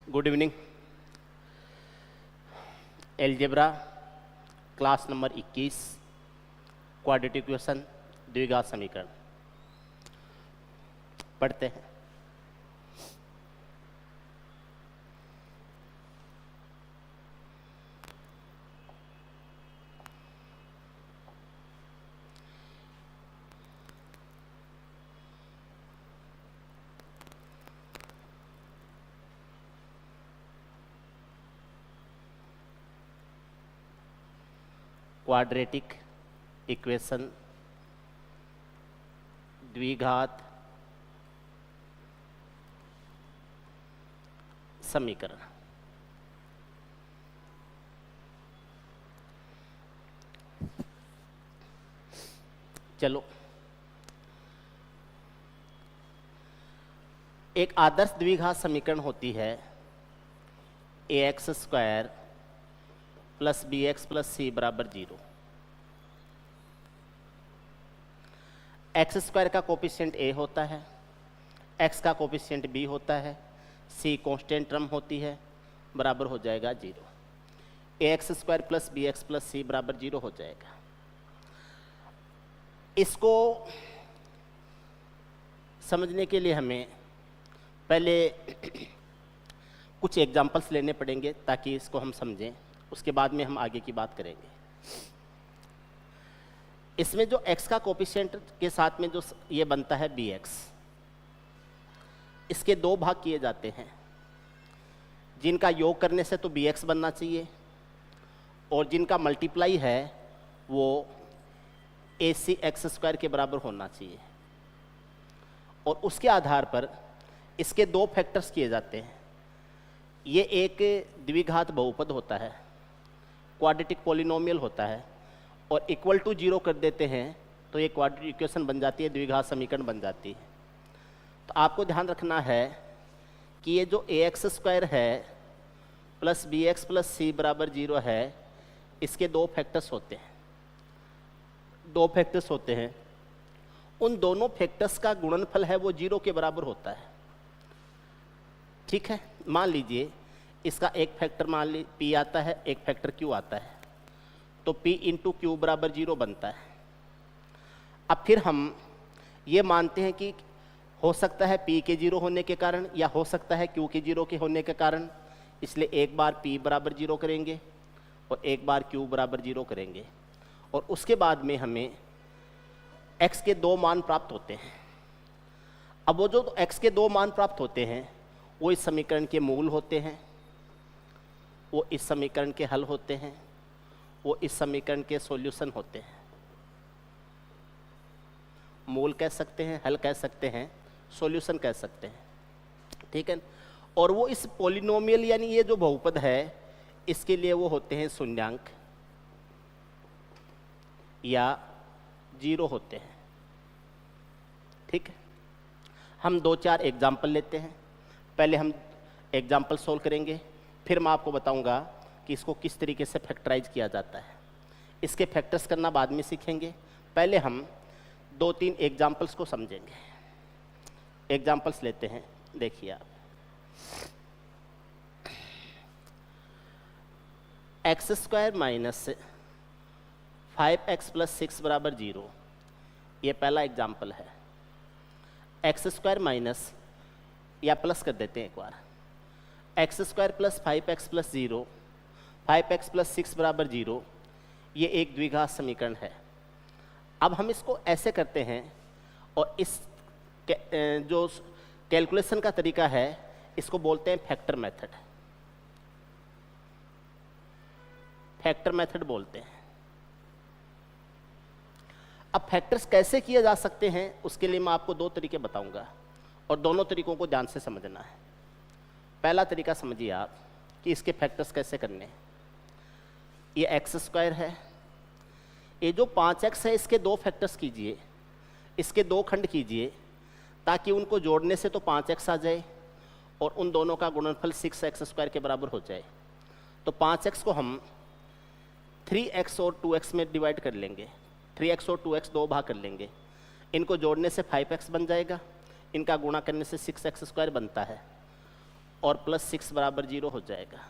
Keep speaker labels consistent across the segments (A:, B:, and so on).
A: Good evening. Algebra class number 21 quadratic equation द्विघात समीकरण पढ़ते हैं। क्वाड्रेटिक इक्वेशन द्विघात समीकरण। चलो, एक आदर्श द्विघात समीकरण होती है ax² प्लस bx प्लस सी बराबर 0। x² का कोफिशिएंट a होता है, x का कोफिशिएंट b होता है, c कांस्टेंट टर्म होती है, बराबर हो जाएगा 0। ax² प्लस bx प्लस सी बराबर 0 हो जाएगा। इसको समझने के लिए हमें पहले कुछ एग्जाम्पल्स लेने पड़ेंगे ताकि इसको हम समझें, उसके बाद में हम आगे की बात करेंगे। इसमें जो x का कोफिशिएंट के साथ में जो ये बनता है bx, इसके दो भाग किए जाते हैं, जिनका योग करने से तो bx बनना चाहिए और जिनका मल्टीप्लाई है वो ac(x²) के बराबर होना चाहिए। और उसके आधार पर इसके दो फैक्टर्स किए जाते हैं। ये एक द्विघात बहुपद होता है, क्वाड्रेटिक पॉलिनोमियल होता है, और इक्वल टू 0 कर देते हैं तो ये क्वाड्रेटिक इक्वेशन बन जाती है, द्विघात समीकरण बन जाती है। तो आपको ध्यान रखना है कि ये जो ax² है प्लस bx प्लस सी बराबर 0 है, इसके दो फैक्टर्स होते हैं। उन दोनों फैक्टर्स का गुणनफल है वो 0 के बराबर होता है। ठीक है, मान लीजिए इसका एक फैक्टर मान ली p आता है, एक फैक्टर q आता है, तो p इंटू क्यू बराबर 0 बनता है। अब फिर हम ये मानते हैं कि हो सकता है p के 0 होने के कारण या हो सकता है q के 0 के होने के कारण, इसलिए एक बार p बराबर 0 करेंगे और एक बार q बराबर 0 करेंगे, और उसके बाद में हमें x के दो मान प्राप्त होते हैं। अब वो जो x के दो मान प्राप्त होते हैं वो इस समीकरण के मूल होते हैं, वो इस समीकरण के हल होते हैं, वो इस समीकरण के सॉल्यूशन होते हैं। मूल कह सकते हैं, हल कह सकते हैं, सॉल्यूशन कह सकते हैं। ठीक है, और वो इस पॉलिनोमियल यानी ये जो बहुपद है इसके लिए वो होते हैं शून्यांक या 0 होते हैं। ठीक है, हम 2-4 एग्जाम्पल लेते हैं। पहले हम एग्जाम्पल सोल्व करेंगे, फिर मैं आपको बताऊंगा कि इसको किस तरीके से फैक्टराइज किया जाता है। इसके फैक्टर्स करना बाद में सीखेंगे, पहले हम 2-3 एग्जाम्पल्स को समझेंगे। एग्जाम्पल्स लेते हैं, देखिए आप। x² माइनस 5x प्लस 6 बराबर 0, ये पहला एग्जाम्पल है। x² माइनस या प्लस कर देते हैं एक बार, x² plus 5x plus 0, 5x plus 6 बराबर 0, ये एक द्विघात समीकरण है। अब हम इसको ऐसे करते हैं, और इस जो कैलकुलेशन का तरीका है इसको बोलते हैं फैक्टर मेथड। फैक्टर मेथड बोलते हैं। अब फैक्टर्स कैसे किए जा सकते हैं उसके लिए मैं आपको 2 तरीके बताऊंगा, और दोनों तरीकों को ध्यान से समझना है। पहला तरीका समझिए आप कि इसके फैक्टर्स कैसे करने हैं। ये x² है, ये जो 5x है इसके 2 फैक्टर्स कीजिए, इसके 2 खंड कीजिए, ताकि उनको जोड़ने से तो 5x आ जाए और उन दोनों का गुणनफल 6x² के बराबर हो जाए। तो 5x को हम 3x और 2x में डिवाइड कर लेंगे, 3x और 2x 2 भाग कर लेंगे, इनको जोड़ने से 5x बन जाएगा, इनका गुणा करने से 6x² बनता है, और प्लस 6 बराबर 0 हो जाएगा।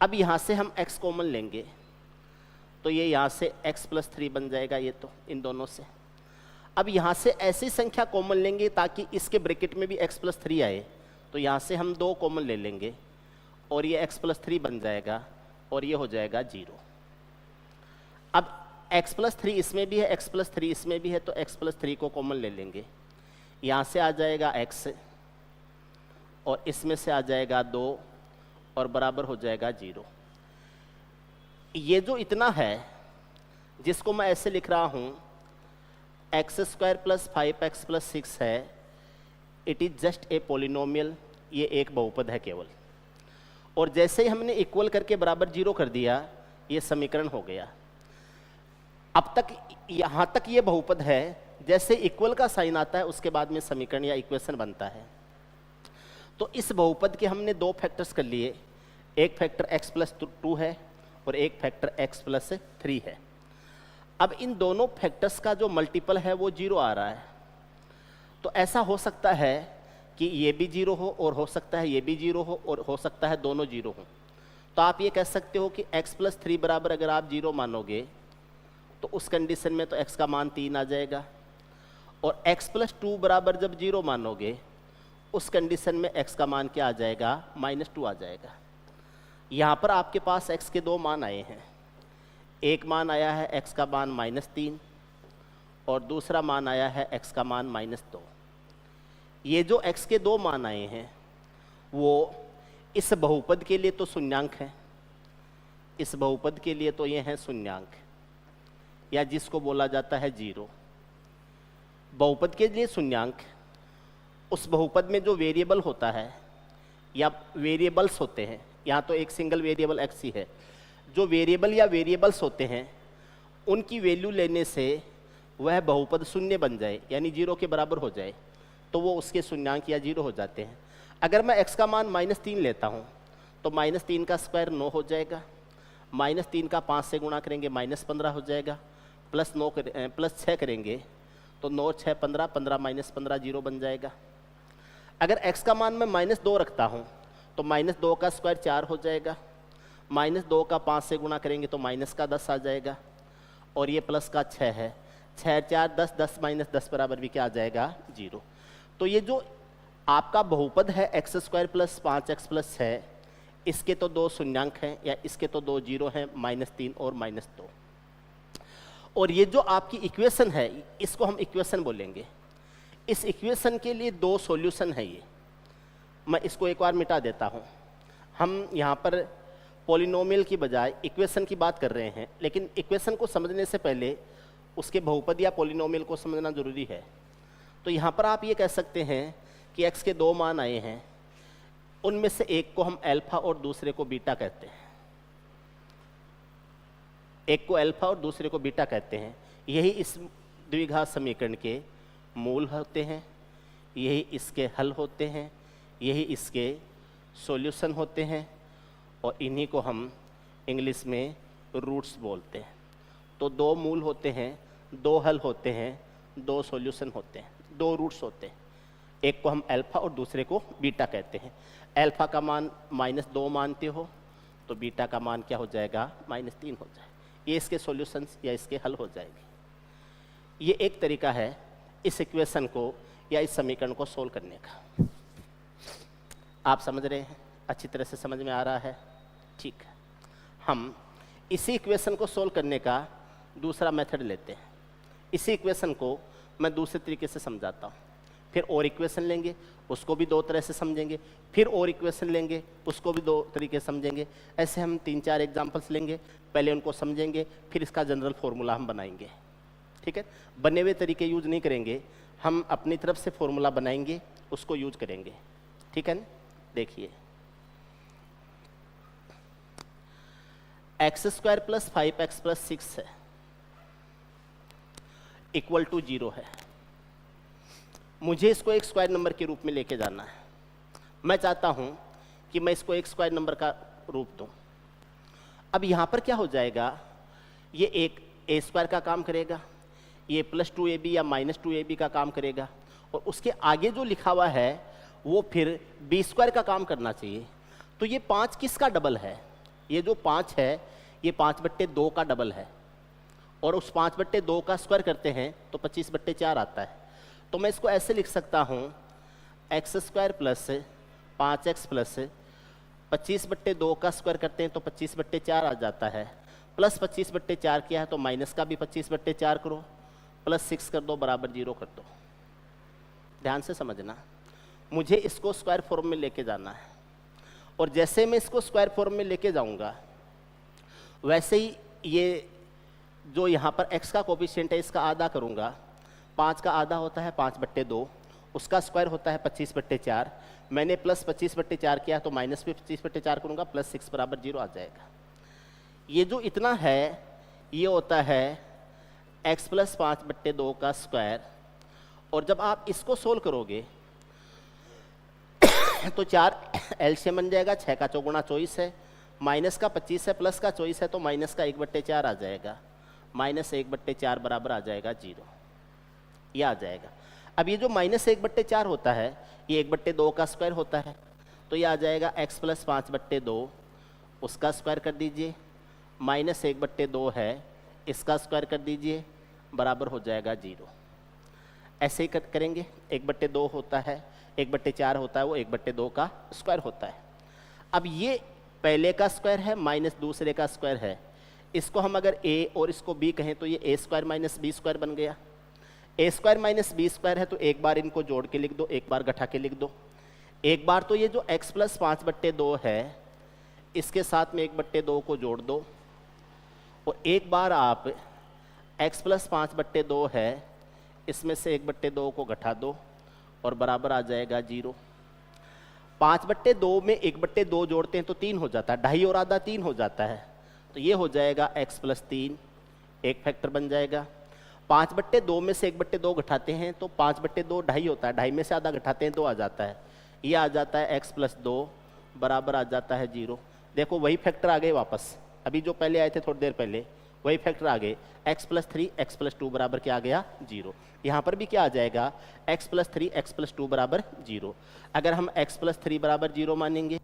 A: अब यहाँ से हम x कॉमन लेंगे तो ये यहाँ से x प्लस 3 बन जाएगा, ये तो इन दोनों से। अब यहाँ से ऐसी संख्या कॉमन लेंगे ताकि इसके ब्रैकेट में भी x प्लस 3 आए, तो यहाँ से हम 2 कॉमन ले लेंगे और ये x प्लस 3 बन जाएगा और ये हो जाएगा 0। अब x प्लस 3 इसमें भी है, x प्लस 3 इसमें भी है, तो x प्लस 3 को कॉमन ले लेंगे। यहाँ से आ जाएगा x और इसमें से आ जाएगा 2 और बराबर हो जाएगा 0। ये जो इतना है जिसको मैं ऐसे लिख रहा हूँ x square plus 5x plus 6 है, it is just a polynomial, ये एक बहुपद है केवल। और जैसे ही हमने इक्वल करके बराबर 0 कर दिया, ये समीकरण हो गया। अब तक यहाँ तक ये बहुपद है, जैसे इक्वल का साइन आता है उसके बाद में समीकरण या इक्वेशन बनता है। तो इस बहुपद के हमने 2 फैक्टर्स कर लिए, एक फैक्टर x प्लस 2 है और एक फैक्टर x प्लस 3 है। अब इन दोनों फैक्टर्स का जो मल्टीपल है वो 0 आ रहा है, तो ऐसा हो सकता है कि ये भी 0 हो और हो सकता है ये भी 0 हो और हो सकता है दोनों 0 हो। तो आप ये कह सकते हो कि x प्लस 3 बराबर अगर आप 0 मानोगे तो उस कंडीशन में तो x का मान 3 आ जाएगा, और x प्लस 2 बराबर जब 0 मानोगे उस कंडीशन में x का मान क्या आ जाएगा, -2 आ जाएगा। यहाँ पर आपके पास x के 2 मान आए हैं, एक मान आया है x का मान -3 और दूसरा मान आया है x का मान -2। ये जो x के 2 मान आए हैं वो इस बहुपद के लिए तो शून्यांक है, इस बहुपद के लिए तो ये हैं शून्यांक, या जिसको बोला जाता है 0। बहुपद के लिए शून्यांक उस बहुपद में जो वेरिएबल होता है या वेरिएबल्स होते हैं, यहाँ तो एक सिंगल वेरिएबल x ही है, जो वेरिएबल या वेरिएबल्स होते हैं उनकी वैल्यू लेने से वह बहुपद शून्य बन जाए, यानी 0 के बराबर हो जाए, तो वो उसके शून्यांक या 0 हो जाते हैं। अगर मैं x का मान -3 लेता हूँ तो -3 का स्क्वायर 9 हो जाएगा, -3 का 5 से गुणा करेंगे -15 हो जाएगा, प्लस 6 करेंगे तो 9 6 15, 15 -15 0 बन जाएगा। अगर x का मान मैं -2 रखता हूँ तो -2 का स्क्वायर 4 हो जाएगा, -2 का 5 से गुणा करेंगे तो माइनस का 10 आ जाएगा, और ये प्लस का 6 है, 6 4 10, 10 -10 बराबर भी क्या आ जाएगा, 0। तो ये जो आपका बहुपद है x square plus 5x plus 6, इसके तो 2 शून्यांक हैं या इसके तो 2 0 हैं, -3 और -2। और ये जो आपकी इक्वेशन है इसको हम इक्वेशन बोलेंगे। इस इक्वेशन के लिए 2 सॉल्यूशन है। ये मैं इसको एक बार मिटा देता हूँ। हम यहाँ पर पॉलिनोमियल की बजाय इक्वेशन की बात कर रहे हैं, लेकिन इक्वेशन को समझने से पहले उसके बहुपद या पॉलिनोमियल को समझना जरूरी है। तो यहाँ पर आप ये कह सकते हैं कि x के 2 मान आए हैं, उनमें से एक को हम अल्फा और दूसरे को बीटा कहते हैं, एक को अल्फा और दूसरे को बीटा कहते हैं। यही इस द्विघात समीकरण के मूल होते हैं, यही इसके हल होते हैं, यही इसके सॉल्यूशन होते हैं, और इन्हीं को हम इंग्लिश में रूट्स बोलते हैं। तो 2 मूल होते हैं, 2 हल होते हैं, 2 सॉल्यूशन होते हैं, 2 रूट्स होते हैं। एक को हम अल्फा और दूसरे को बीटा कहते हैं। अल्फा का मान -2 मानते हो तो बीटा का मान क्या हो जाएगा, -3 हो जाएगा। ये इसके सॉल्यूशंस या इसके हल हो जाएंगे। ये एक तरीका है इस इक्वेशन को या इस समीकरण को सोल्व करने का। आप समझ रहे हैं, अच्छी तरह से समझ में आ रहा है, ठीक है। हम इसी इक्वेशन को सोल्व करने का दूसरा मेथड लेते हैं। इसी इक्वेशन को मैं दूसरे तरीके से समझाता हूँ, फिर और इक्वेशन लेंगे, उसको भी 2 तरह से समझेंगे, फिर और इक्वेशन लेंगे, उसको भी 2 तरीके से समझेंगे। ऐसे हम 3-4 एग्जाम्पल्स लेंगे, पहले उनको समझेंगे, फिर इसका जनरल फॉर्मूला हम बनाएंगे, ठीक है। बने हुए तरीके यूज नहीं करेंगे, हम अपनी तरफ से फॉर्मूला बनाएंगे, उसको यूज करेंगे, ठीक है ना। देखिए, x² प्लस 5x प्लस 6 है इक्वल टू 0 है। मुझे इसको एक स्क्वायर नंबर के रूप में लेके जाना है। मैं चाहता हूं कि मैं इसको एक स्क्वायर नंबर का रूप दूं। अब यहां पर क्या हो जाएगा, ये एक a² का काम करेगा, ये +2ab या -2ab का काम करेगा, और उसके आगे जो लिखा हुआ है वो फिर बी स्क्वायर का काम करना चाहिए। तो ये 5 किसका डबल है? ये जो 5 है ये 5/2 का डबल है, और उस 5/2 का स्क्वायर करते हैं तो 25/4 आता है। तो मैं इसको ऐसे लिख सकता हूँ x² प्लस 5x प्लस 25/2 का स्क्वायर करते हैं तो 25/4 आ जाता है, प्लस 25/4 किया है तो माइनस का भी 25/4 करो, प्लस 6 कर दो बराबर 0 कर दो। ध्यान से समझना, मुझे इसको स्क्वायर फॉर्म में लेके जाना है, और जैसे मैं इसको स्क्वायर फॉर्म में लेके जाऊंगा वैसे ही ये जो यहाँ पर x का कोफिशिएंट है इसका आधा करूँगा। 5 का आधा होता है 5/2, उसका स्क्वायर होता है 25/4। मैंने प्लस 25/4 किया तो माइनस भी 25/4 करूँगा, प्लस 6 बराबर 0 आ जाएगा। ये जो इतना है ये होता है x प्लस 5/2 का स्क्वायर, और जब आप इसको सोल्व करोगे तो 4 एलसीएम बन जाएगा, 6 का 4 गुणा 24 है, माइनस का 25 है, प्लस का 24 है तो माइनस का 1/4 आ जाएगा, माइनस 1/4 बराबर आ जाएगा 0, ये आ जाएगा। अब ये जो माइनस 1/4 होता है ये 1/2 का स्क्वायर होता है, तो ये आ जाएगा x प्लस 5/2, उसका स्क्वायर कर दीजिए, माइनस 1/2 है इसका स्क्वायर कर दीजिए, बराबर हो जाएगा 0। ऐसे ही करेंगे, 1/2 होता है 1/4 होता है वो 1/2 का स्क्वायर होता है। अब ये पहले का स्क्वायर है माइनस दूसरे का स्क्वायर है, इसको हम अगर a और इसको b कहें तो ये a² माइनस b² बन गया। a² माइनस b² है तो एक बार इनको जोड़ के लिख दो, एक बार घटा के लिख दो। एक बार तो ये जो x प्लस 5/2 है इसके साथ में 1/2 को जोड़ दो, और एक बार आप x प्लस 5/2 है इसमें से 1/2 को घटा दो और बराबर आ जाएगा 0। 5/2 में 1/2 जोड़ते हैं तो 3 हो जाता है, 2.5 और आधा 3 हो जाता है, तो ये हो जाएगा x प्लस 3, एक फैक्टर बन जाएगा। 5/2 में से 1/2 घटाते हैं तो 5/2 2.5 होता है, 2.5 में से आधा घटाते हैं 2 आ जाता है, ये आ जाता है x प्लस 2 बराबर आ जाता है 0। देखो वही फैक्टर आ गए वापस, अभी जो पहले आए थे थोड़ी देर पहले वही फैक्टर आ गए, x प्लस 3 x प्लस 2 बराबर क्या आ गया 0। यहाँ पर भी क्या आ जाएगा x प्लस 3 x प्लस 2 बराबर 0। अगर हम x प्लस 3 बराबर 0 मानेंगे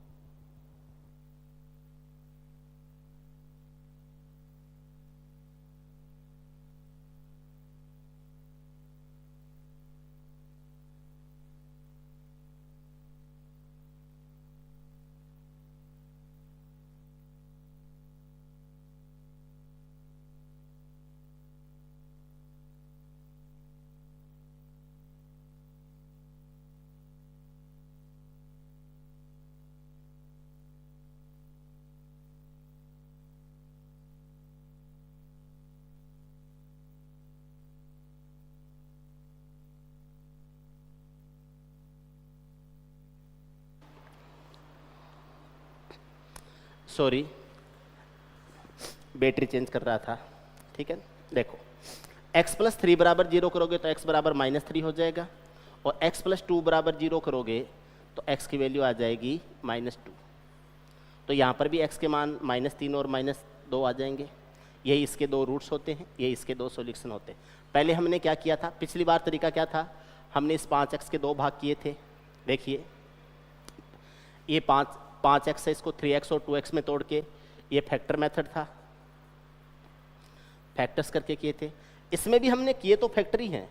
A: सॉरी बैटरी चेंज कर रहा था, ठीक है। देखो x प्लस 3 बराबर 0 करोगे तो x बराबर -3 हो जाएगा, और x प्लस 2 बराबर 0 करोगे तो x की वैल्यू आ जाएगी -2। तो यहाँ पर भी x के मान -3 और -2 आ जाएंगे। यही इसके दो रूट्स होते हैं, यही इसके दो सॉल्यूशन होते हैं। पहले हमने क्या किया था, पिछली बार तरीका क्या था, हमने इस 5x के 2 भाग किए थे। देखिए ये 5x है, इसको 3x और 2x में तोड़ के, ये फैक्टर मेथड था, फैक्टर्स करके किए थे। इसमें भी हमने किए तो फैक्टरी हैं,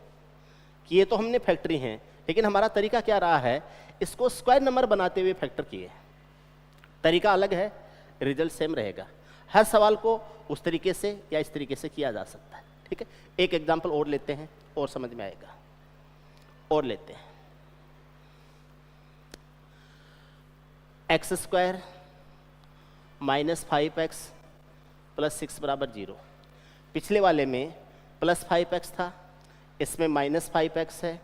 A: किए तो हमने फैक्टरी हैं, लेकिन हमारा तरीका क्या रहा है, इसको स्क्वायर नंबर बनाते हुए फैक्टर किए। तरीका अलग है, रिजल्ट सेम रहेगा। हर सवाल को उस तरीके से या इस तरीके से किया जा सकता है, ठीक है। एक एग्जाम्पल और लेते हैं और समझ में आएगा, और लेते हैं। x² माइनस 5x प्लस 6 बराबर 0। पिछले वाले में प्लस 5x था, इसमें माइनस 5x है,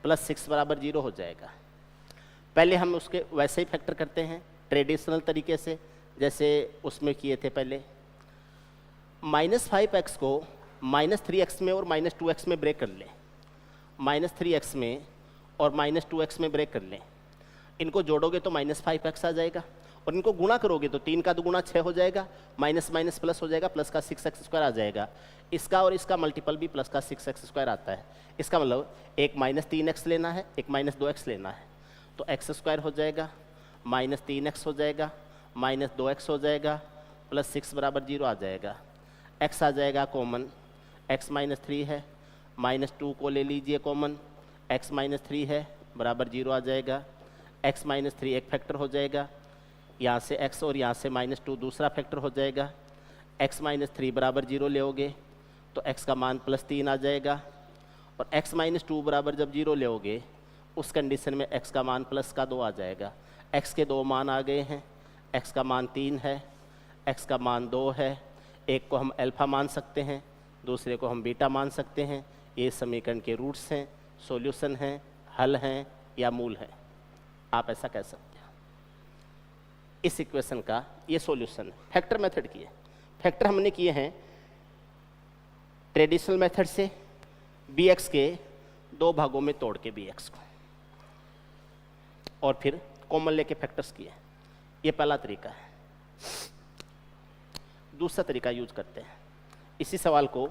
A: प्लस 6 बराबर 0 हो जाएगा। पहले हम उसके वैसे ही फैक्टर करते हैं ट्रेडिशनल तरीके से, जैसे उसमें किए थे पहले। -5x को -3x में और -2x में ब्रेक कर लें, -3x में और -2x में ब्रेक कर लें। इनको जोड़ोगे तो -5x आ जाएगा, और इनको गुणा करोगे तो 3 का 2 गुणा 6 हो जाएगा, माइनस माइनस प्लस हो जाएगा, प्लस का 6x² आ जाएगा। इसका और इसका मल्टीपल भी प्लस का 6x² आता है। इसका मतलब एक -3x लेना है, एक -2x लेना है। तो एक्स स्क्वायर हो जाएगा, माइनस 3x हो जाएगा, माइनस 2x हो जाएगा, प्लस 6 बराबर 0 आ जाएगा। x आ जाएगा कॉमन, x माइनस 3 है, माइनस 2 को ले लीजिए कॉमन, x माइनस 3 है बराबर 0 आ जाएगा। x माइनस 3 एक फैक्टर हो जाएगा, यहाँ से x और यहाँ से माइनस 2 दूसरा फैक्टर हो जाएगा। x माइनस 3 बराबर 0 लेओगे तो x का मान प्लस 3 आ जाएगा, और x माइनस 2 बराबर जब 0 लेओगे उस कंडीशन में x का मान प्लस का 2 आ जाएगा। x के दो मान आ गए हैं, x का मान 3 है, x का मान 2 है। एक को हम अल्फा मान सकते हैं, दूसरे को हम बीटा मान सकते हैं। ये समीकरण के रूट्स हैं, सॉल्यूशन हैं, हल हैं या मूल हैं, आप ऐसा कह सकते हैं। इस इक्वेशन का ये सॉल्यूशन है, फैक्टर मेथड की है। फैक्टर हमने किए हैं ट्रेडिशनल मेथड से, bx के 2 भागों में तोड़ के bx को, और फिर कॉमन लेके फैक्टर्स किए। ये पहला तरीका है। दूसरा तरीका यूज करते हैं, इसी सवाल को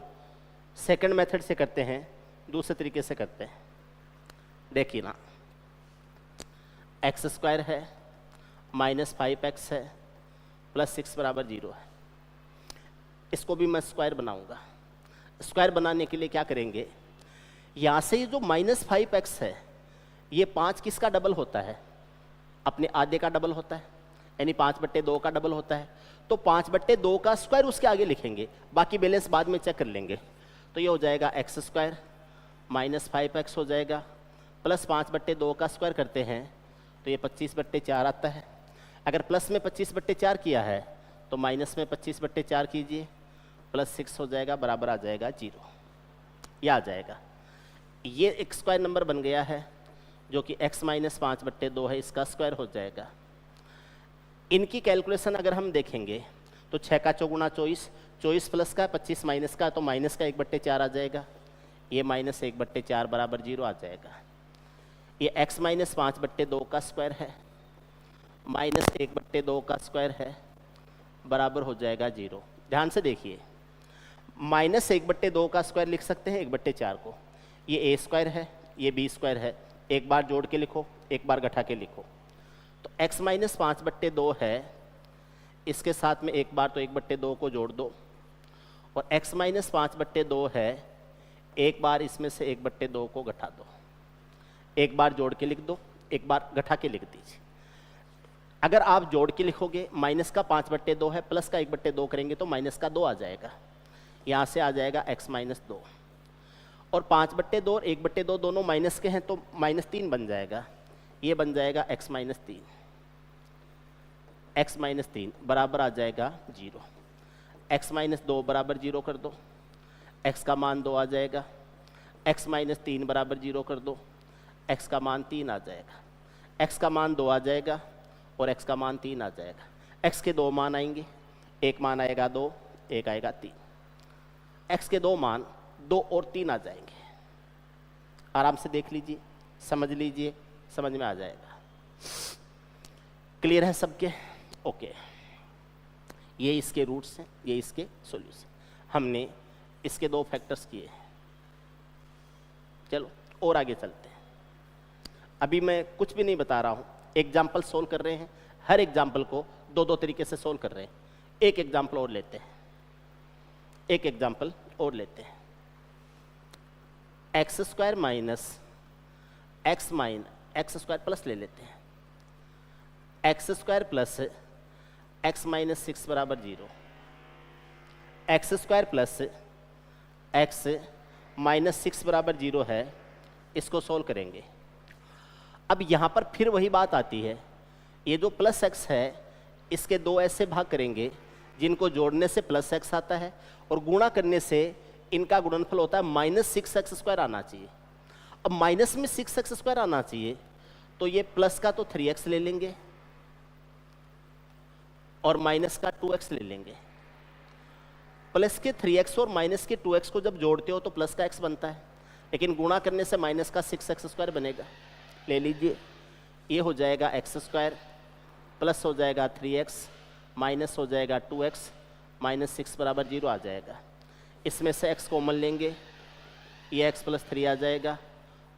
A: सेकंड मेथड से करते हैं, दूसरे तरीके से करते हैं। देखिए ना, एक्स स्क्वायर है, माइनस 5x है, प्लस 6 बराबर 0 है। इसको भी मैं स्क्वायर बनाऊंगा। स्क्वायर बनाने के लिए क्या करेंगे, यहाँ से ये जो माइनस 5x है, ये 5 किसका डबल होता है, अपने आधे का डबल होता है, यानी 5/2 का डबल होता है। तो 5/2 का स्क्वायर उसके आगे लिखेंगे, बाकी बैलेंस बाद में चेक कर लेंगे। तो ये हो जाएगा एक्स स्क्वायर माइनस 5x हो जाएगा, प्लस 5/2 का स्क्वायर करते हैं तो ये 25/4 आता है। अगर प्लस में 25/4 किया है तो माइनस में 25/4 कीजिए, प्लस 6 हो जाएगा, बराबर आ जाएगा 0। यह आ जाएगा, ये एक स्क्वायर नंबर बन गया है जो कि x माइनस 5/2 है, इसका स्क्वायर हो जाएगा। इनकी कैलकुलेशन अगर हम देखेंगे तो 6 का चौगुना 24, 24 प्लस का 25 माइनस का, तो माइनस का 1/4 आ जाएगा। ये माइनस 1/4 बराबर 0 आ जाएगा। ये x माइनस 5/2 का स्क्वायर है, माइनस 1/2 का स्क्वायर है, बराबर हो जाएगा 0। ध्यान से देखिए, माइनस 1/2 का स्क्वायर लिख सकते हैं 1/4 को। ये a स्क्वायर है, ये b स्क्वायर है, एक बार जोड़ के लिखो, एक बार घटा के लिखो। तो x माइनस 5/2 है, इसके साथ में एक बार तो 1/2 को जोड़ दो, और x माइनस 5/2 है, एक बार इसमें से 1/2 को घटा दो। एक बार जोड़ के लिख दो, एक बार घटा के लिख दीजिए। अगर आप जोड़ के लिखोगे, माइनस का 5/2 है, प्लस का 1/2 करेंगे तो माइनस का 2 आ जाएगा। यहाँ से आ जाएगा x माइनस 2, और 5/2 और 1/2 दोनों माइनस के हैं तो माइनस 3 बन जाएगा। ये बन जाएगा x माइनस 3, x माइनस 3 बराबर आ जाएगा 0। x माइनस 2 बराबर 0 कर दो, x का मान 2 आ जाएगा। x माइनस 3 बराबर 0 कर दो, x का मान 3 आ जाएगा। x का मान 2 आ जाएगा और x का मान 3 आ जाएगा। x के 2 मान आएंगे, एक मान आएगा 2, एक आएगा 3। x के 2 मान 2 और 3 आ जाएंगे। आराम से देख लीजिए, समझ लीजिए, समझ में आ जाएगा। क्लियर है सबके? ओके, ये इसके रूट्स हैं, ये इसके सॉल्यूशन। हमने इसके 2 फैक्टर्स किए हैं। चलो और आगे चलते हैं। अभी मैं कुछ भी नहीं बता रहा हूँ, एग्जाम्पल सोल्व कर रहे हैं। हर एग्जाम्पल को 2-2 तरीके से सोल्व कर रहे हैं। एक एग्जाम्पल और लेते हैं, एक एग्जाम्पल और लेते हैं। X square minus x square plus ले लेते हैं, x square plus x minus 6 बराबर 0। X square plus x minus 6 बराबर 0 है, इसको सोल्व करेंगे। अब यहाँ पर फिर वही बात आती है, ये जो प्लस एक्स है इसके 2 ऐसे भाग करेंगे जिनको जोड़ने से प्लस एक्स आता है और गुणा करने से इनका गुणनफल होता है माइनस 6x स्क्वायर आना चाहिए। अब माइनस में 6x स्क्वायर आना चाहिए तो ये प्लस का तो 3x ले लेंगे और माइनस का 2x ले लेंगे। प्लस के 3x और माइनस के 2x को जब जोड़ते हो तो प्लस का x बनता है, लेकिन गुणा करने से माइनस का 6x स्क्वायर बनेगा। ले लीजिए, ये हो जाएगा एक्स स्क्वायर, प्लस हो जाएगा 3x, माइनस हो जाएगा 2x, माइनस 6 बराबर 0 आ जाएगा। इसमें से x कॉमन लेंगे, ये x प्लस 3 आ जाएगा।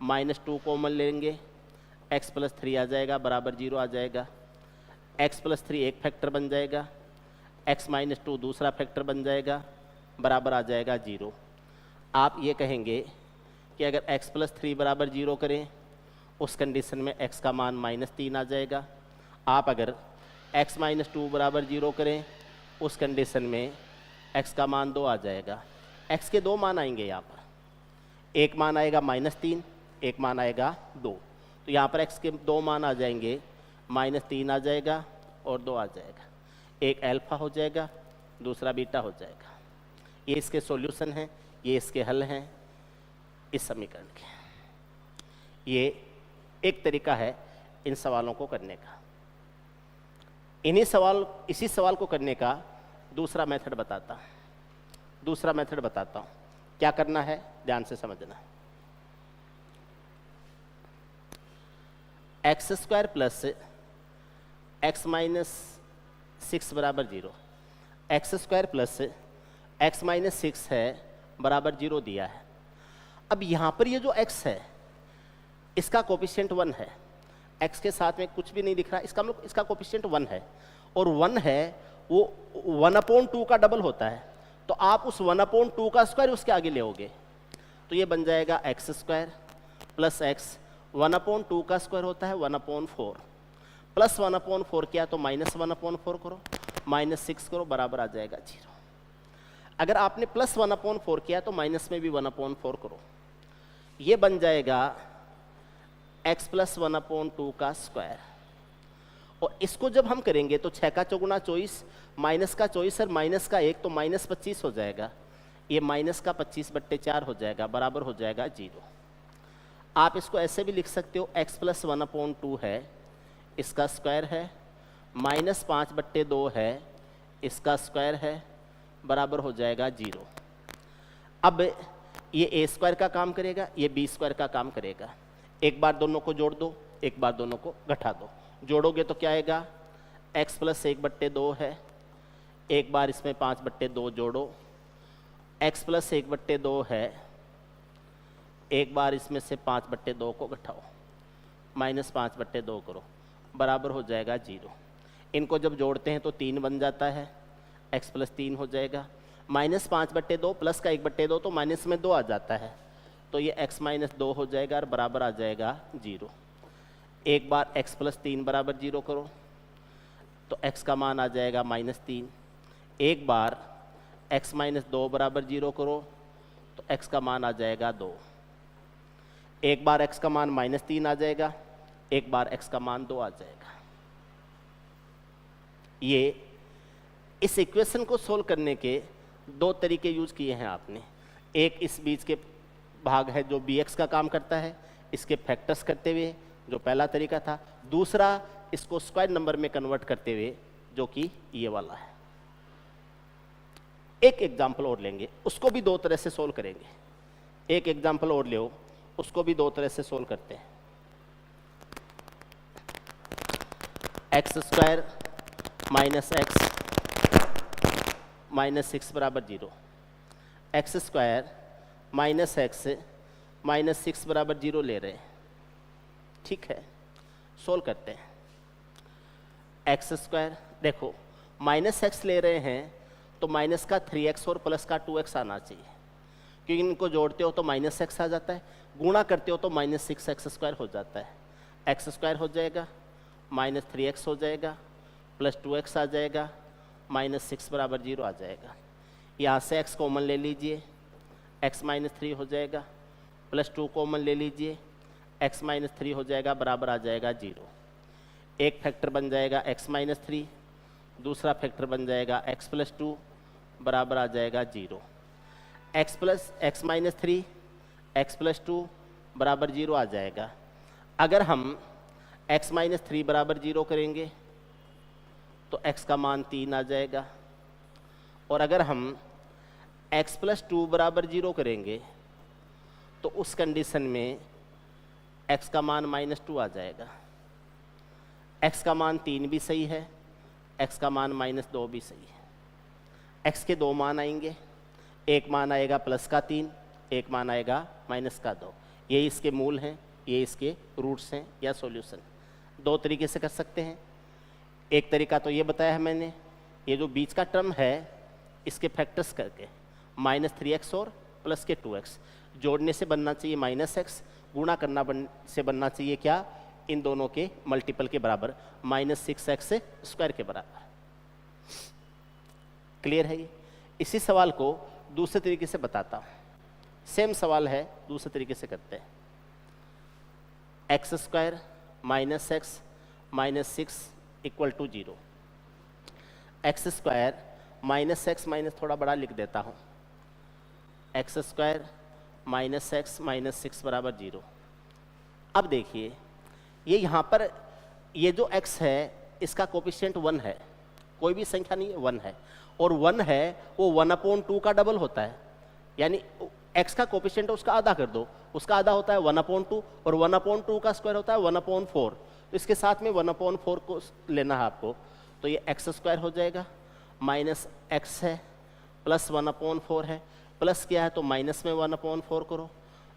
A: माइनस 2 कॉमन लेंगे, x प्लस 3 आ जाएगा बराबर 0 आ जाएगा, x प्लस 3 एक फैक्टर बन जाएगा, x माइनस 2 दूसरा फैक्टर बन जाएगा, बराबर आ जाएगा 0। आप ये कहेंगे कि अगर x प्लस 3 बराबर 0 करें उस कंडीशन में x का मान -3 आ जाएगा। आप अगर x माइनस 2 बराबर 0 करें उस कंडीशन में x का मान 2 आ जाएगा। x के दो मान आएंगे यहाँ पर, एक मान आएगा -3, एक मान आएगा 2। तो यहाँ पर x के दो मान आ जाएंगे, -3 आ जाएगा और 2 आ जाएगा। एक अल्फा हो जाएगा, दूसरा बीटा हो जाएगा। ये इसके सॉल्यूशन हैं, ये इसके हल हैं इस समीकरण के। ये एक तरीका है इन सवालों को करने का। इसी सवाल को करने का दूसरा मेथड बताता हूँ। क्या करना है ध्यान से समझना। x² प्लस x माइनस 6 बराबर 0। x² प्लस x माइनस 6 है बराबर 0 दिया है। अब यहाँ पर ये जो x है इसका कोफिशिएंट 1 है, x के साथ में कुछ भी नहीं दिख रहा, इसका कोफिशिएंट 1 है, और 1 है वो 1/2 का डबल होता है। तो आप उस 1/2 का स्क्वायर उसके आगे ले आओगे, तो ये बन जाएगा x² प्लस x, 1/2 का स्क्वायर होता है 1/4, प्लस 1/4 किया तो -1/4 करो, -6 करो, बराबर आ जाएगा 0। अगर आपने प्लस 1/4 किया तो माइनस में भी 1/4 करो, ये बन जाएगा x प्लस 1/2 का स्क्वायर। और इसको जब हम करेंगे तो 6 का चौगुना 24, माइनस का 24 और माइनस का 1 तो -25 हो जाएगा, ये माइनस का 25/4 हो जाएगा, बराबर हो जाएगा 0। आप इसको ऐसे भी लिख सकते हो, x प्लस 1/2 है इसका स्क्वायर है, -5/2 है इसका स्क्वायर है, बराबर हो जाएगा 0। अब ये a² का काम करेगा, ये b² का काम करेगा। एक बार दोनों को जोड़ दो, एक बार दोनों को घटा दो। जोड़ोगे तो क्या आएगा, x प्लस 1/2 है, एक बार इसमें 5/2 जोड़ो, x प्लस 1/2 है, एक बार इसमें से 5/2 को घटाओ, -5/2 करो, बराबर हो जाएगा 0। इनको जब जोड़ते हैं तो 3 बन जाता है, x प्लस 3 हो जाएगा, -5/2 प्लस का 1/2 तो माइनस में 2 आ जाता है, तो ये x माइनस 2 हो जाएगा और बराबर आ जाएगा 0। एक बार x प्लस 3 बराबर 0 करो तो x का मान आ जाएगा -3। एक बार x माइनस 2 बराबर 0 करो तो x का मान आ जाएगा 2। एक बार x का मान -3 आ जाएगा, एक बार x का मान 2 आ जाएगा। ये इस इक्वेशन को सोल्व करने के दो तरीके यूज किए हैं आपने। एक इस बीच के भाग है जो bx का काम करता है, इसके फैक्टर्स करते हुए, जो पहला तरीका था। दूसरा इसको स्क्वायर नंबर में कन्वर्ट करते हुए, जो कि ये वाला है। एक एग्जाम्पल और लेंगे, उसको भी दो तरह से सोल्व करेंगे। एक एग्जाम्पल और लो, उसको भी दो तरह से सोल्व करते हैं। x² माइनस x माइनस 6 बराबर 0, x² माइनस x माइनस 6 बराबर 0 ले रहे हैं। ठीक है, सोल्व करते हैं। x² देखो -x ले रहे हैं तो माइनस का 3x और प्लस का 2x आना चाहिए, क्योंकि इनको जोड़ते हो तो -x आ जाता है, गुणा करते हो तो -6x² हो जाता है। x² हो जाएगा, -3x हो जाएगा, प्लस 2x आ जाएगा, -6 बराबर 0 आ जाएगा। यहाँ से x कॉमन ले लीजिए, x माइनस 3 हो जाएगा, प्लस 2 कॉमन ले लीजिए, x माइनस 3 हो जाएगा, बराबर आ जाएगा 0। एक फैक्टर बन जाएगा x माइनस 3, दूसरा फैक्टर बन जाएगा x प्लस 2, बराबर आ जाएगा 0। x माइनस 3 x प्लस 2 बराबर 0 आ जाएगा। अगर हम x माइनस 3 बराबर 0 करेंगे तो x का मान 3 आ जाएगा, और अगर हम x प्लस 2 बराबर 0 करेंगे तो उस कंडीशन में x का मान -2 आ जाएगा। x का मान 3 भी सही है, x का मान -2 भी सही है। x के दो मान आएंगे, एक मान आएगा प्लस का 3, एक मान आएगा माइनस का 2। यही इसके मूल हैं, ये इसके रूट्स हैं या सॉल्यूशन। दो तरीके से कर सकते हैं। एक तरीका तो ये बताया है मैंने, ये जो बीच का टर्म है इसके फैक्टर्स करके -3x और प्लस के 2x जोड़ने से बनना चाहिए -x, गुणा करना से बनना चाहिए क्या, इन दोनों के मल्टीपल के बराबर -6x स्क्वायर के बराबर। क्लियर है ये? इसी सवाल को दूसरे तरीके से बताता हूँ। सेम सवाल है, दूसरे तरीके से करते हैं। x² -x -6 = 0। x² -x minus थोड़ा बड़ा लिख देता हूँ, x² -x -6 = 0। अब देखिए ये यहाँ पर ये जो x है इसका कोफिशिएंट 1 है, कोई भी संख्या नहीं है, 1 है, और 1 है वो 1/2 का डबल होता है, यानी x का कोफिशिएंट उसका आधा कर दो, उसका आधा होता है 1/2 और 1/2 का स्क्वायर होता है 1/4। तो इसके साथ में 1/4 को लेना है आपको, तो ये x² हो जाएगा, माइनस x है प्लस 1/4 है, प्लस क्या है तो माइनस में 1/4 करो,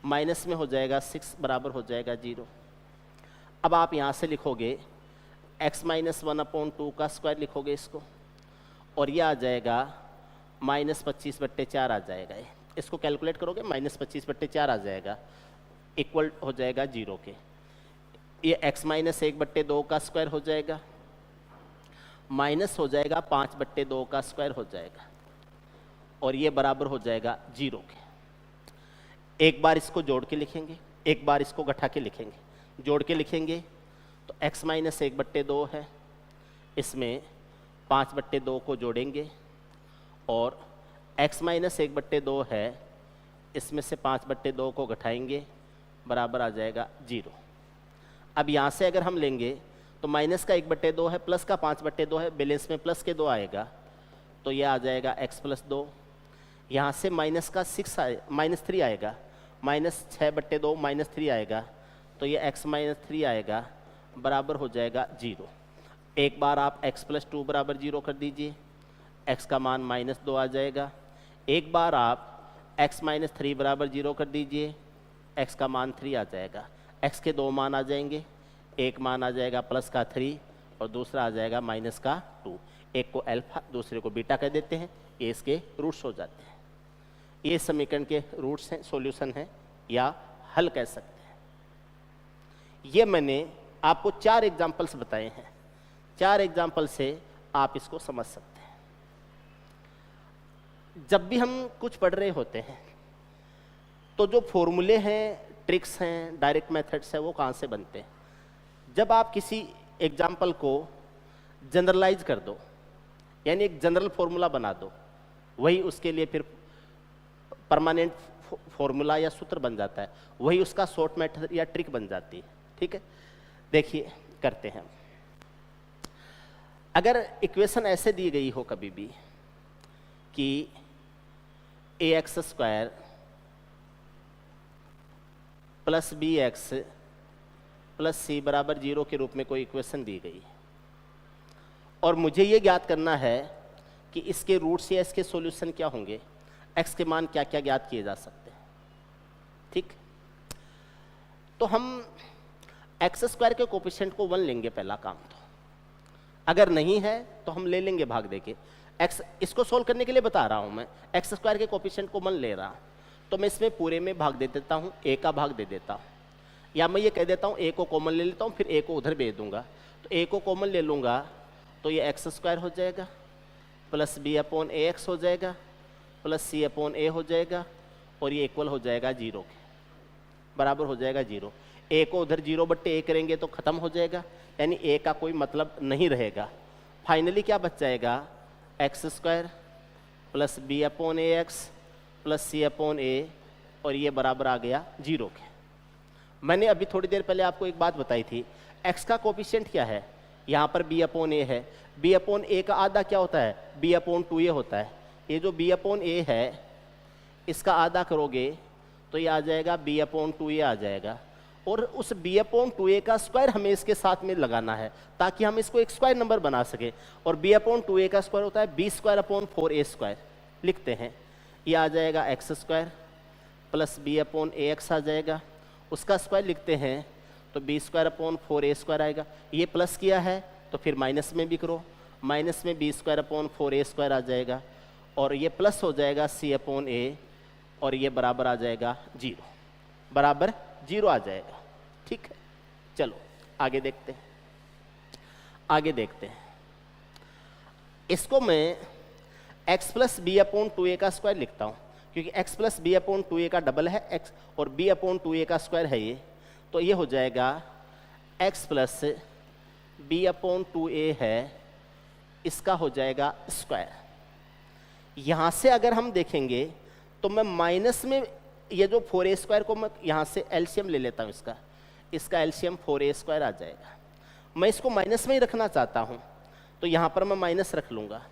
A: माइनस में हो जाएगा 6 बराबर हो जाएगा 0। अब आप यहाँ से लिखोगे x - 1/2 का स्क्वायर लिखोगे इसको, और ये आ जाएगा -25/4 आ जाएगा। इसको कैलकुलेट करोगे -25/4 आ जाएगा, इक्वल हो जाएगा 0 के। ये x - 1/2 का स्क्वायर हो जाएगा, माइनस हो जाएगा 5/2 का स्क्वायर हो जाएगा, और ये बराबर हो जाएगा 0 के। एक बार इसको जोड़ के लिखेंगे, एक बार इसको घटा के लिखेंगे। जोड़ के लिखेंगे तो x - 1/2 है, इसमें 5/2 को जोड़ेंगे, और x - 1/2 है, इसमें से 5/2 को घटाएंगे, बराबर आ जाएगा 0। अब यहाँ से अगर हम लेंगे तो माइनस का 1/2 है, प्लस का 5/2 है, बैलेंस में प्लस के 2 आएगा, तो ये आ जाएगा x + 2। यहाँ से माइनस का -3 आएगा, -6/2 -3 आएगा, तो ये x - 3 आएगा, बराबर हो जाएगा 0। एक बार आप x + 2 = 0 कर दीजिए, x का मान -2 आ जाएगा। एक बार आप x - 3 = 0 कर दीजिए, x का मान 3 आ जाएगा। x के 2 मान आ जाएंगे, एक मान आ जाएगा प्लस का 3 और दूसरा आ जाएगा माइनस का 2। एक को अल्फा दूसरे को बीटा कह देते हैं, ये इसके रूट्स हो जाते हैं। ये समीकरण के रूट्स हैं, सॉल्यूशन हैं या हल कह सकते हैं। ये मैंने आपको 4 एग्जाम्पल्स बताए हैं, 4 एग्जाम्पल से आप इसको समझ सकते हैं। जब भी हम कुछ पढ़ रहे होते हैं तो जो फॉर्मूले हैं, ट्रिक्स हैं, डायरेक्ट मेथड्स हैं, वो कहाँ से बनते हैं? जब आप किसी एग्जाम्पल को जनरलाइज कर दो, यानी एक जनरल फॉर्मूला बना दो, वही उसके लिए फिर परमानेंट फॉर्मूला या सूत्र बन जाता है, वही उसका शॉर्ट मेथड या ट्रिक बन जाती है। ठीक है, देखिए करते हैं। अगर इक्वेशन ऐसे दी गई हो कभी भी कि ax² + bx + c = 0 के रूप में कोई इक्वेशन दी गई, और मुझे ये ज्ञात करना है कि इसके रूट्स या इसके सॉल्यूशन क्या होंगे, x के मान क्या क्या ज्ञात किए जा सकते हैं। ठीक, तो हम x² के कोफिशिएंट को 1 लेंगे पहला काम तो, अगर नहीं है तो हम ले लेंगे भाग देके। x इसको सोल्व करने के लिए बता रहा हूं मैं, x² के कोफिशिएंट को 1 ले रहा, तो मैं इसमें पूरे में भाग दे देता हूं, a का भाग दे देता हूं, या मैं ये कह देता हूं a को कॉमन ले लेता हूं, फिर a को उधर भेज दूंगा। तो a को कॉमन ले लूंगा तो ये x² हो जाएगा, प्लस b/ax हो जाएगा, प्लस c/a हो जाएगा, और ये इक्वल हो जाएगा 0 के, बराबर हो जाएगा 0। a को उधर 0/a करेंगे तो खत्म हो जाएगा, यानी a का कोई मतलब नहीं रहेगा। फाइनली क्या बच जाएगा, x² plus b/ax plus c/a, और ये बराबर आ गया 0 के। मैंने अभी थोड़ी देर पहले आपको एक बात बताई थी, x का कोफिशिएंट क्या है, यहाँ पर b/a है, b/a का आधा क्या होता है, b/2a होता है। ये जो b/a है इसका आधा करोगे तो ये आ जाएगा b/2a आ जाएगा, और उस b/2a का स्क्वायर हमें इसके साथ में लगाना है ताकि हम इसको एक स्क्वायर नंबर बना सके, और b/2a का स्क्वायर होता है b²/4a²। लिखते हैं, ये आ जाएगा x² प्लस b/ax आ जाएगा, उसका स्क्वायर लिखते हैं तो बी स्क्वायर अपॉन 4a² आएगा। ये प्लस किया है तो फिर माइनस में भी करो, माइनस में बी स्क्वायर अपॉन 4a² आ जाएगा और ये प्लस हो जाएगा c अपॉन a और ये बराबर आ जाएगा 0, बराबर 0 आ जाएगा। ठीक है, चलो आगे देखते हैं, आगे देखते हैं। इसको मैं x plus b upon 2a का स्क्वायर लिखता हूँ, क्योंकि x plus b upon 2a का डबल है x और b अपॉन 2a का स्क्वायर है ये, तो ये हो जाएगा x plus b upon 2a है, इसका हो जाएगा स्क्वायर। यहाँ से अगर हम देखेंगे तो मैं माइनस में ये जो 4a² को मैं यहाँ से एलसीएम ले लेता हूँ, इसका एलसीएम 4a² आ जाएगा। मैं इसको माइनस में ही रखना चाहता हूँ तो यहाँ पर मैं माइनस रख लूँगा,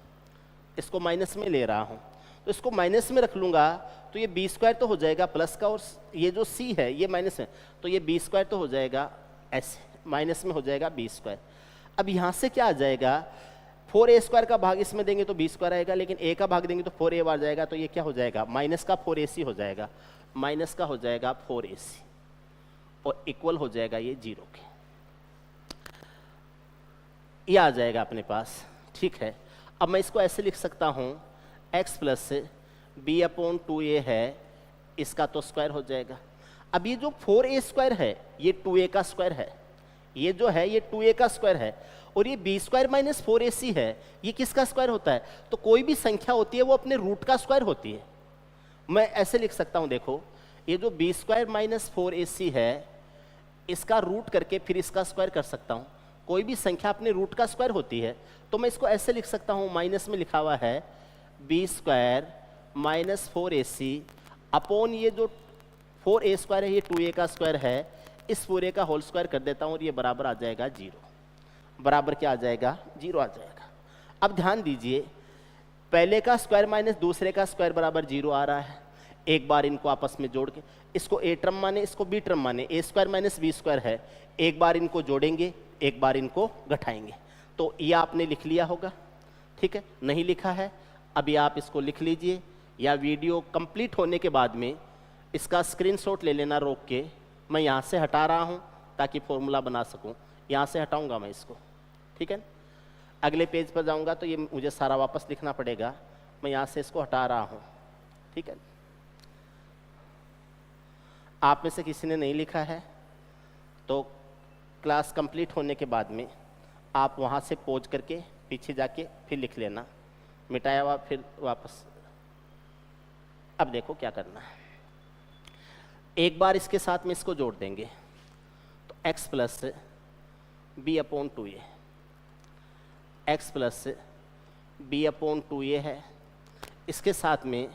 A: इसको माइनस में ले रहा हूँ तो इसको माइनस में रख लूँगा तो ये b² तो हो जाएगा प्लस का और ये जो c है ये माइनस है तो ये b² तो हो जाएगा ऐसे, माइनस में हो जाएगा b²। अब यहाँ से क्या आ जाएगा, 4a² का भाग इसमें देंगे तो b² आएगा, लेकिन a का भाग देंगे तो 4a आ जाएगा, तो ये क्या हो जाएगा माइनस का 4ac हो जाएगा, माइनस का हो जाएगा 4ac और इक्वल हो जाएगा ये 0 के, ये आ जाएगा अपने पास। ठीक है, अब मैं इसको ऐसे लिख सकता हूँ x plus b upon 2a है, इसका तो स्क्वायर हो जाएगा। अब ये जो 4a² है ये 2a का स्क्वायर है, ये जो है ये 2a का स्क्वायर है और ये b² माइनस 4ac है, ये किसका स्क्वायर होता है, तो कोई भी संख्या होती है वो अपने रूट का स्क्वायर होती है। मैं ऐसे लिख सकता हूँ, देखो ये जो b² माइनस 4ac है इसका रूट करके फिर इसका स्क्वायर कर सकता हूँ। कोई भी संख्या अपने रूट का स्क्वायर होती है तो मैं इसको ऐसे लिख सकता हूँ, माइनस में लिखा हुआ है b² माइनस 4ac अपॉन ये जो 4a² है ये 2a का स्क्वायर है, इस पूरे का होल स्क्वायर कर देता हूँ और ये बराबर आ जाएगा 0, बराबर क्या आ जाएगा 0 आ जाएगा। अब ध्यान दीजिए, पहले का स्क्वायर माइनस दूसरे का स्क्वायर बराबर 0 आ रहा है। एक बार इनको आपस में जोड़ के, इसको a टर्म माने इसको b टर्म माने, a² माइनस b² है, एक बार इनको जोड़ेंगे एक बार इनको घटाएंगे, तो ये आपने लिख लिया होगा। ठीक है, नहीं लिखा है अभी आप इसको लिख लीजिए, या वीडियो कंप्लीट होने के बाद में इसका स्क्रीनशॉट ले लेना रोक के। मैं यहाँ से हटा रहा हूँ ताकि फॉर्मूला बना सकूँ, यहाँ से हटाऊँगा मैं इसको। ठीक है, अगले पेज पर जाऊँगा तो ये मुझे सारा वापस लिखना पड़ेगा, मैं यहाँ से इसको हटा रहा हूँ। ठीक है, आप में से किसी ने नहीं लिखा है तो क्लास कंप्लीट होने के बाद में आप वहाँ से पॉज करके पीछे जाके फिर लिख लेना, मिटाया हुआ फिर वापस। अब देखो क्या करना है, एक बार इसके साथ में इसको जोड़ देंगे तो x plus b upon 2a, x plus b upon 2a है, इसके साथ में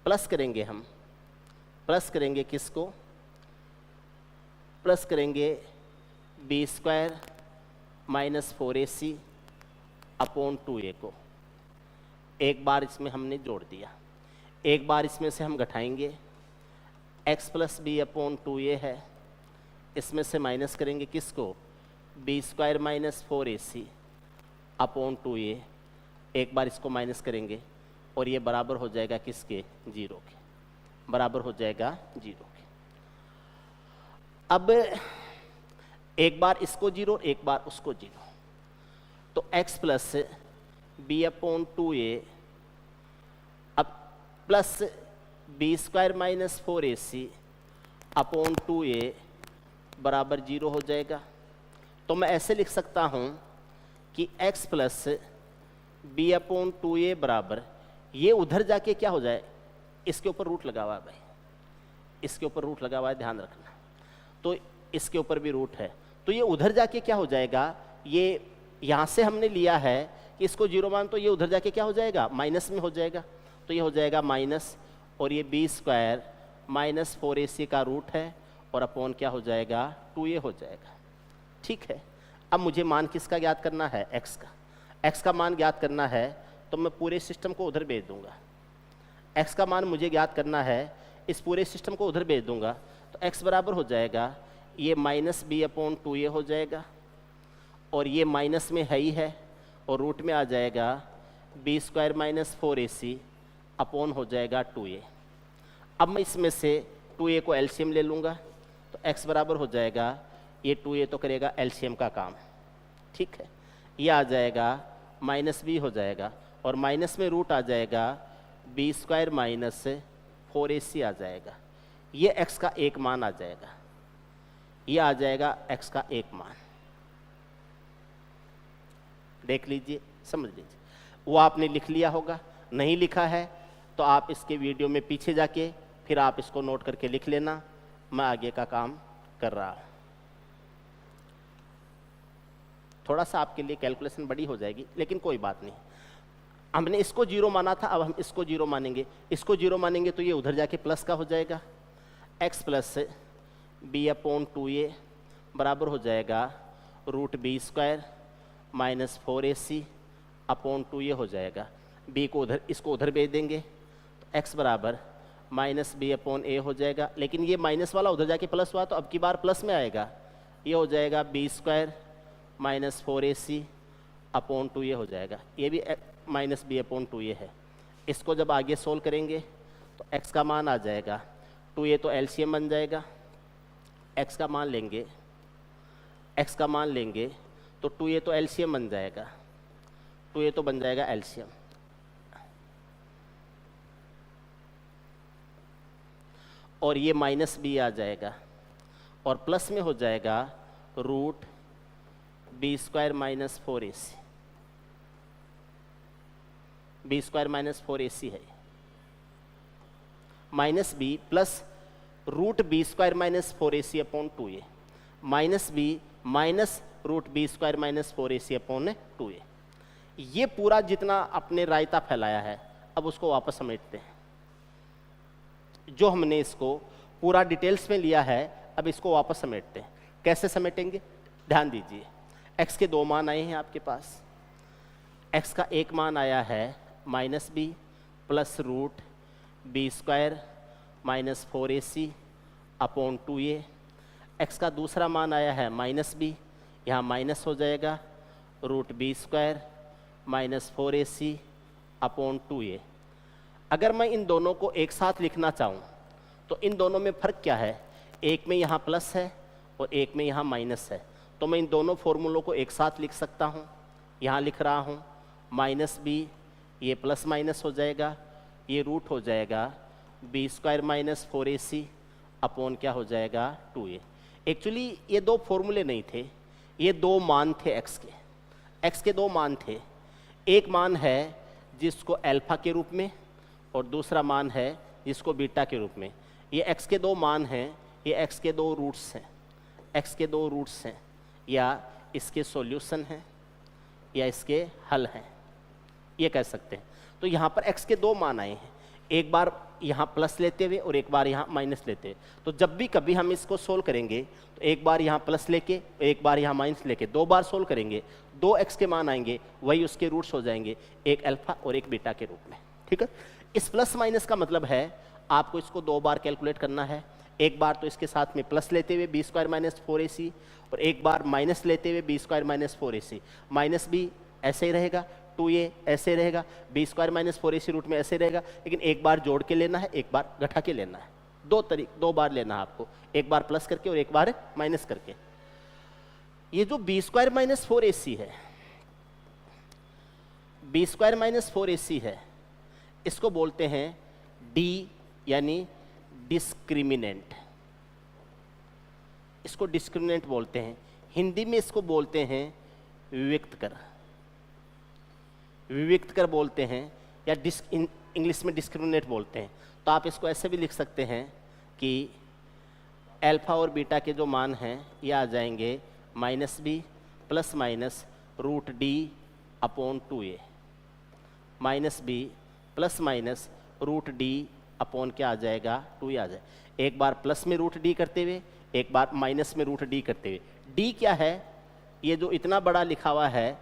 A: प्लस करेंगे हम, प्लस करेंगे किसको, प्लस करेंगे b² minus 4ac upon 2a को। एक बार इसमें हमने जोड़ दिया, एक बार इसमें से हम घटाएंगे, x plus b upon 2a है, इसमें से माइनस करेंगे किसको, b² minus 4ac upon 2a, एक बार इसको माइनस करेंगे और ये बराबर हो जाएगा किसके, 0 के, बराबर हो जाएगा 0 के। अब एक बार इसको 0 और एक बार उसको 0, तो x plus b upon 2a अब plus b² minus 4ac upon 2a बराबर 0 हो जाएगा। तो मैं ऐसे लिख सकता हूँ कि x plus b upon 2a बराबर, ये उधर जाके क्या हो जाए, इसके ऊपर रूट लगा हुआ है भाई, इसके ऊपर रूट लगा हुआ है, ध्यान रखना, तो इसके ऊपर भी रूट है, तो ये उधर जाके क्या हो जाएगा, ये यहाँ से हमने लिया है कि इसको 0 मान, तो ये उधर जाके क्या हो जाएगा, माइनस में हो जाएगा, तो ये हो जाएगा माइनस और ये b² माइनस 4ac का रूट है और अपॉन क्या हो जाएगा, 2a हो जाएगा। ठीक है, अब मुझे मान किसका ज्ञात करना है, x का। x का मान ज्ञात करना है तो मैं पूरे सिस्टम को उधर भेज दूंगा, x का मान मुझे ज्ञात करना है, इस पूरे सिस्टम को उधर भेज दूंगा, तो x बराबर हो जाएगा ये माइनस b अपॉन 2a हो जाएगा और ये माइनस में है ही है और रूट में आ जाएगा b² माइनस 4ac अपॉन हो जाएगा 2a। अब मैं इसमें से 2a को एलसीएम ले लूँगा, तो x बराबर हो जाएगा, ये 2a तो करेगा एलसीएम का काम, ठीक है। ये आ जाएगा माइनस b हो जाएगा, और माइनस में रूट आ जाएगा b स्क्वायर माइनस 4ac आ जाएगा। ये x का एक मान आ जाएगा, ये आ जाएगा x का एक मान। देख लीजिए, समझ लीजिए। वो आपने लिख लिया होगा, नहीं लिखा है तो आप इसके वीडियो में पीछे जाके फिर आप इसको नोट करके लिख लेना, मैं आगे का काम कर रहा हूँ। थोड़ा सा आपके लिए कैलकुलेशन बड़ी हो जाएगी, लेकिन कोई बात नहीं। हमने इसको जीरो माना था, अब हम इसको जीरो मानेंगे। इसको जीरो मानेंगे तो ये उधर जाके प्लस का हो जाएगा, x प्लस b/2a बराबर हो जाएगा root b square minus 4ac/2a हो जाएगा। b को उधर, इसको उधर भेज देंगे तो x बराबर माइनस b/a हो जाएगा। लेकिन ये माइनस वाला उधर जाके प्लस हुआ तो अब की बार प्लस में आएगा, ये हो जाएगा b स्क्वायर माइनस 4ac/2a हो जाएगा। ये भी माइनस b/2a है। इसको जब आगे सोल्व करेंगे तो x का मान आ जाएगा, 2a तो एलसीएम बन जाएगा, x का मान लेंगे, x का मान लेंगे तो 2a तो एलसीएम बन जाएगा, 2a तो बन जाएगा एलसीएम। और ये माइनस b आ जाएगा और प्लस में हो जाएगा root b square minus 4ac, b square minus 4ac है, minus b plus root b square minus 4ac/2a minus b minus root b square minus 4ac/2a। ये पूरा जितना अपने रायता फैलाया है, अब उसको वापस समेटते हैं। जो हमने इसको पूरा डिटेल्स में लिया है, अब इसको वापस समेटते हैं। कैसे समेटेंगे, ध्यान दीजिए। x के दो मान आए हैं आपके पास। x का एक मान आया है minus b plus root b square minus 4ac/2a। x का दूसरा मान आया है माइनस बी, यहाँ माइनस हो जाएगा root b square minus 4ac/2a। अगर मैं इन दोनों को एक साथ लिखना चाहूँ तो इन दोनों में फ़र्क क्या है, एक में यहाँ प्लस है और एक में यहाँ माइनस है, तो मैं इन दोनों फॉर्मूलों को एक साथ लिख सकता हूँ। यहाँ लिख रहा हूँ माइनस बी, ये प्लस माइनस हो जाएगा, ये रूट हो जाएगा बी स्क्वायर माइनस 4ac/ क्या हो जाएगा 2a। एक्चुअली ये दो फॉर्मूले नहीं थे, ये दो मान थे x के। x के दो मान थे, एक मान है जिसको अल्फा के रूप में और दूसरा मान है जिसको बीटा के रूप में। ये x के दो मान हैं, ये x के दो रूट्स हैं, x के दो रूट्स हैं, या इसके सॉल्यूशन हैं या इसके हल हैं, ये कह सकते हैं। तो यहाँ पर x के दो मान आए हैं, एक बार यहाँ प्लस लेते हुए और एक बार यहाँ माइनस लेते हुए। तो जब भी कभी हम इसको सोल्व करेंगे तो एक बार यहाँ प्लस लेके एक बार यहाँ माइनस लेके दो बार सोल्व करेंगे, दो x के मान आएंगे, वही उसके रूट्स हो जाएंगे, एक अल्फा और एक बीटा के रूप में। ठीक है, इस प्लस माइनस का मतलब है आपको इसको दो बार कैलकुलेट करना है। एक बार तो इसके साथ में प्लस लेते हुए बी स्क्वायर माइनस 4ac और एक बार माइनस लेते हुए b square minus 4ac। Minus b ऐसे ही रहेगा, 2a ऐसे रहेगा, B square minus 4ac root में ऐसे रहेगा, लेकिन एक बार जोड़ के लेना है, एक बार घटा के लेना है। दो बार लेना है आपको, एक बार प्लस करके और एक बार माइनस करके। ये जो बी स्क्वायर माइनस 4ac है, बी स्क्वायर माइनस 4ac है, इसको बोलते हैं डी यानी डिस्क्रिमिनेंट। इसको डिस्क्रिमिनेंट बोलते हैं, हिंदी में इसको बोलते हैं विविक्त कर, विविक्त कर बोलते हैं, या इंग्लिश में डिस्क्रिमिनेट बोलते हैं। तो आप इसको ऐसे भी लिख सकते हैं कि अल्फा और बीटा के जो मान हैं ये आ जाएंगे minus b plus minus root d/2a, minus b plus minus root d/ क्या आ जाएगा 2a आ जाए। एक बार प्लस में रूट d करते हुए, एक बार माइनस में रूट d करते हुए। d क्या है, ये जो इतना बड़ा लिखा हुआ है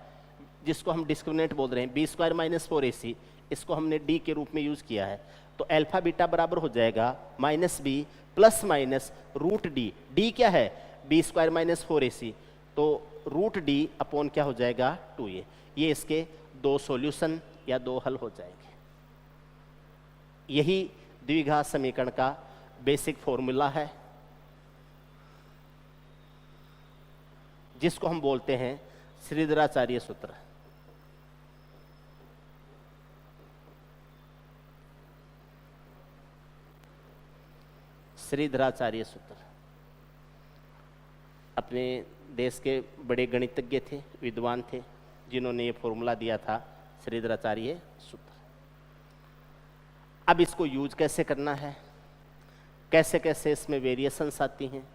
A: जिसको हम डिस्क्रिमिनेंट बोल रहे हैं, बी स्क्वायर माइनस 4ac, इसको हमने d के रूप में यूज किया है। तो अल्फा बीटा बराबर हो जाएगा minus b plus minus root d। d क्या है, बी स्क्वायर माइनस 4ac, तो रूट d/ क्या हो जाएगा 2a। ये इसके दो सॉल्यूशन या दो हल हो जाएंगे। यही द्विघात समीकरण का बेसिक फॉर्मूला है। जिसको हम बोलते हैं श्रीधराचार्य सूत्र। श्रीधराचार्य सूत्र अपने देश के बड़े गणितज्ञ थे, विद्वान थे, जिन्होंने ये फॉर्मूला दिया था, श्रीधराचार्य सूत्र। अब इसको यूज कैसे करना है, कैसे कैसे इसमें वेरिएशंस आती हैं,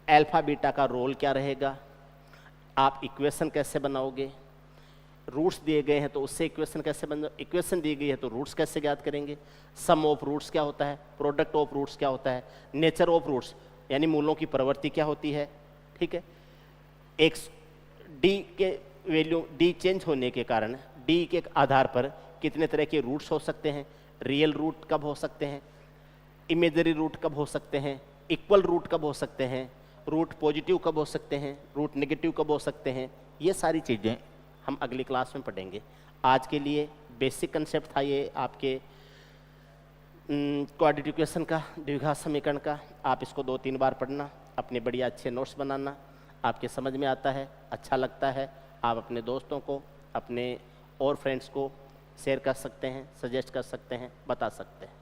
A: अल्फा बीटा का रोल क्या रहेगा, आप इक्वेशन कैसे बनाओगे, रूट्स दिए गए हैं तो उससे इक्वेशन कैसे बन, इक्वेशन दी गई है तो रूट्स कैसे ज्ञात करेंगे, सम ऑफ रूट्स क्या होता है, प्रोडक्ट ऑफ रूट्स क्या होता है, नेचर ऑफ रूट्स यानी मूलों की प्रवृत्ति क्या होती है। ठीक है, एक डी के वैल्यू, डी चेंज होने के कारण डी के आधार पर कितने तरह के रूट्स हो सकते हैं, रियल रूट कब हो सकते हैं, इमेजरी रूट कब हो सकते हैं, इक्वल रूट कब हो सकते हैं, रूट पॉजिटिव कब हो सकते हैं, रूट नेगेटिव कब हो सकते हैं, ये सारी चीज़ें हम अगली क्लास में पढ़ेंगे। आज के लिए बेसिक कंसेप्ट था ये आपके क्वाड्रेटिक इक्वेशन का, द्विघात समीकरण का। आप इसको 2-3 बार पढ़ना, अपने बढ़िया अच्छे नोट्स बनाना, आपके समझ में आता है, अच्छा लगता है, आप अपने दोस्तों को, अपने और फ्रेंड्स को शेयर कर सकते हैं, सजेस्ट कर सकते हैं, बता सकते हैं।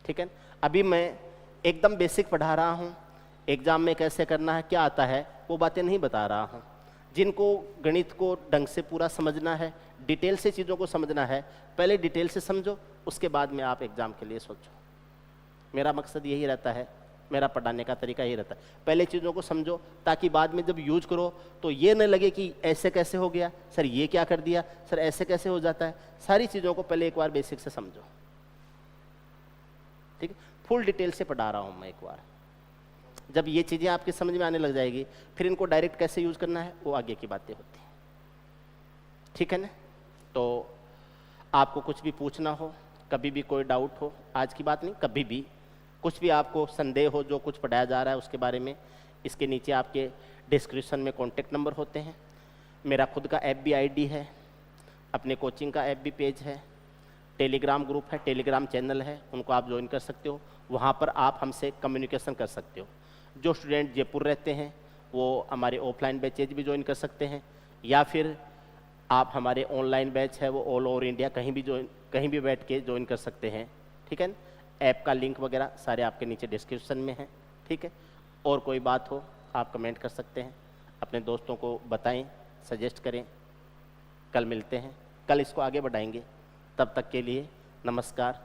A: ठीक है, अभी मैं एकदम बेसिक पढ़ा रहा हूँ, एग्जाम में कैसे करना है, क्या आता है, वो बातें नहीं बता रहा हूँ। जिनको गणित को ढंग से पूरा समझना है, डिटेल से चीज़ों को समझना है, पहले डिटेल से समझो, उसके बाद में आप एग्ज़ाम के लिए सोचो। मेरा मकसद यही रहता है, मेरा पढ़ाने का तरीका यही रहता है, पहले चीज़ों को समझो ताकि बाद में जब यूज करो तो ये न लगे कि ऐसे कैसे हो गया सर, ये क्या कर दिया सर, ऐसे कैसे हो जाता है। सारी चीज़ों को पहले एक बार बेसिक से समझो। ठीक है, फुल डिटेल से पढ़ा रहा हूँ मैं एक बार। जब ये चीज़ें आपकी समझ में आने लग जाएगी, फिर इनको डायरेक्ट कैसे यूज करना है वो आगे की बातें होती हैं। ठीक है ना, तो आपको कुछ भी पूछना हो, कभी भी कोई डाउट हो, आज की बात नहीं, कभी भी कुछ भी आपको संदेह हो जो कुछ पढ़ाया जा रहा है उसके बारे में, इसके नीचे आपके डिस्क्रिप्शन में कॉन्टेक्ट नंबर होते हैं। मेरा खुद का FB ID है, अपने कोचिंग का FB पेज है, टेलीग्राम ग्रुप है, टेलीग्राम चैनल है, उनको आप ज्वाइन कर सकते हो, वहाँ पर आप हमसे कम्युनिकेशन कर सकते हो। जो स्टूडेंट जयपुर रहते हैं वो हमारे ऑफलाइन बैचेज भी ज्वाइन कर सकते हैं, या फिर आप हमारे ऑनलाइन बैच है वो ऑल ओवर इंडिया कहीं भी बैठ के ज्वाइन कर सकते हैं। ठीक है, ऐप का लिंक वगैरह सारे आपके नीचे डिस्क्रिप्शन में है। ठीक है, और कोई बात हो आप कमेंट कर सकते हैं, अपने दोस्तों को बताएं, सजेस्ट करें। कल मिलते हैं, कल इसको आगे बढ़ाएंगे। तब तक के लिए नमस्कार।